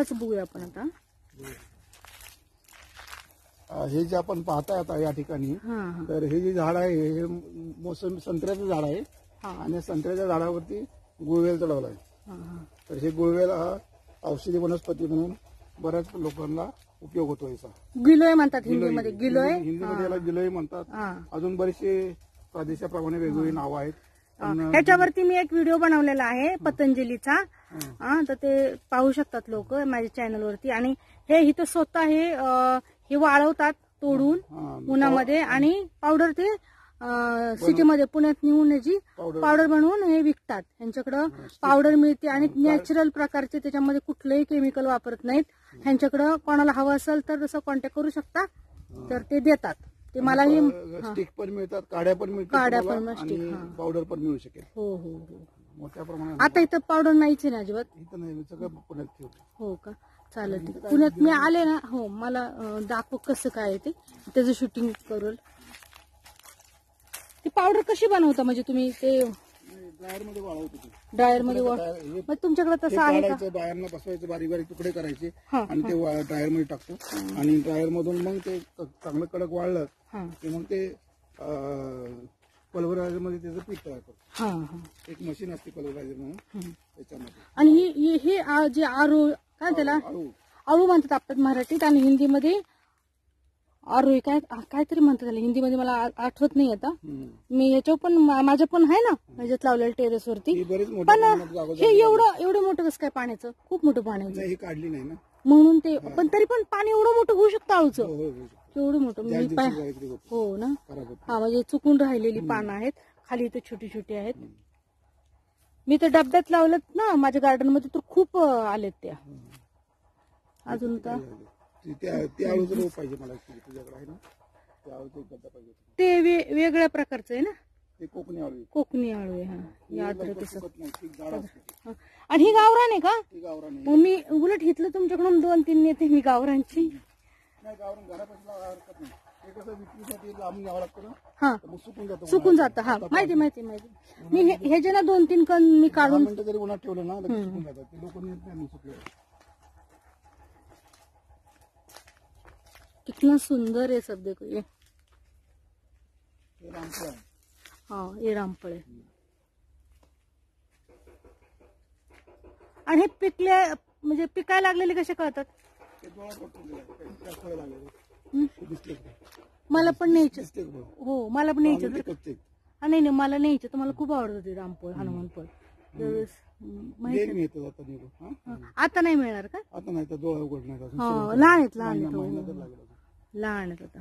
थोडस बघूया आपण आता. हे जे आपण पाहताय आता या ठिकाणी, तर हे जे झाड आहे हे मोसंबी संत्र्याचं झाड आहे आणि संत्र्याच्या झाडावरती गुळवेल चढवला आहे. तर हे गुळवेल हा औषधी वनस्पती म्हणून बऱ्याच लोकांना उपयोग होतो. याचा गिलोय म्हणतात हिंदीमध्ये, गिलोय हिंदीमध्ये याला गिलोय म्हणतात. अजून बरेचसे प्रदेशाप्रमाणे वेगवेगळी नावं आहेत. ह्याच्यावरती मी एक व्हिडिओ बनवलेला आहे पतंजलीचा, तर ते पाहू शकतात लोक माझ्या चॅनलवरती. आणि हे इथं स्वतः हे वाळवतात तोडून उन्हामध्ये आणि पावडर ते सिटीमध्ये पुण्यात नेऊन याची पावडर बनवून हे विकतात. यांच्याकडं पावडर मिळते आणि नॅचरल प्रकारचे, त्याच्यामध्ये कुठलंही केमिकल वापरत नाहीत. ह्यांच्याकडं कोणाला हवं असेल तर तसं कॉन्टॅक्ट करू शकता, तर ते देतात. ते मलाही स्टिक पण मिळतात, काड्या पण मिळतात, पावडर पण मिळू शकेल. हो हो हो, मोठ्या प्रमाणात. आता इथं पावडर नाहीच आहे ना अजिबात? इथं नाही, सगळं पुण्यात ठेवतो. हो का, चालेल. पुण्यात मी आले ना, हो मला दाखव कसं काय ते, त्याचं शूटिंग करू. ती पावडर कशी बनवता म्हणजे तुम्ही? ते ड्रायर मध्ये वाळवतो. ड्रायर मध्ये मग तुमच्याकडे तसं आहे का? ड्रायरला बसवायचं, बारीक बारीक तुकडे करायचे आणि ते ड्रायर मध्ये टाकतो आणि ड्रायर मधून मग ते चांगलं कडक वाळलं की मग ते पल्वरायझर मध्ये त्याचं पीठ तयार करतो. एक मशीन असते पल्वरायझर म्हणून त्याच्यामध्ये. आणि हे जे आरू काय त्याला आळू म्हणतात आपल्यात मराठीत, आणि हिंदीमध्ये आरू काहीतरी म्हणतात त्याला हिंदीमध्ये, मला आठवत नाही आता. मी याच्यावर पण माझ्या पण आहे ना ह्याच्यात लावलेलं टेरेस वरती. पण हे एवढं मोठं कसं काय पाण्याचं? खूप मोठं पाण्याचं. हे काढली नाही ना म्हणून ते, पण तरी पण पाणी एवढं मोठं होऊ शकतं आळूचं? एवढं मोठं हो ना. हा, म्हणजे चुकून राहिलेली पानं आहेत खाली, इथे छोटी छोटी आहेत. मी तर डब्यात लावलेत ना माझ्या गार्डन मध्ये, तर खूप आलेत त्या. अजून तर पाहिजे मला तुझ्याकडे आहे ना, ते वेगळ्या प्रकारचं आहे ना, ते कोकणी आळू. कोकणी आळू आहे. हा, याद तसं. आणि ही गावरान आहे का? मग मी उलट हिथलं तुमच्याकडून 2-3 नेते मी गावरांची. हा, सुकून जातं. हा, माहिती. मी ह्याचे ना 2-3 कण मी काढून जरी उन्हात ठेवलं ना सुकून जातात. ते लोक कितना सुंदर है सब, देखो ये. हाँ, ये रामफळ आहे. आणि हे पिकले म्हणजे पिकायला लागलेले कसे कळतात? मला पण न्यायचं. हो, मला पण न्यायचं. नाही मला न्यायचं, तुम्हाला खूप आवडतं ते रामफळ, हनुमानफळ. आता नाही मिळणार का? आता नाही, तर डोळा उघडणार. लहान आहेत आता.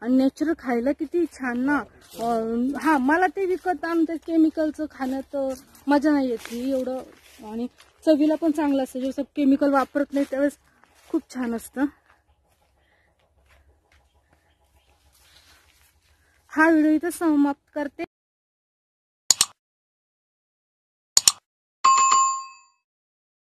आणि नॅचरल खायला किती छान ना. हा, मला ते विकत आणतं केमिकलचं खाण्यात मजा नाही येत एवढं. आणि चवीला पण चांगलं असतं, जेव्हा केमिकल वापरत नाही त्यावेळेस खूप छान असतं. हा व्हिडिओ इथं समाप्त करते.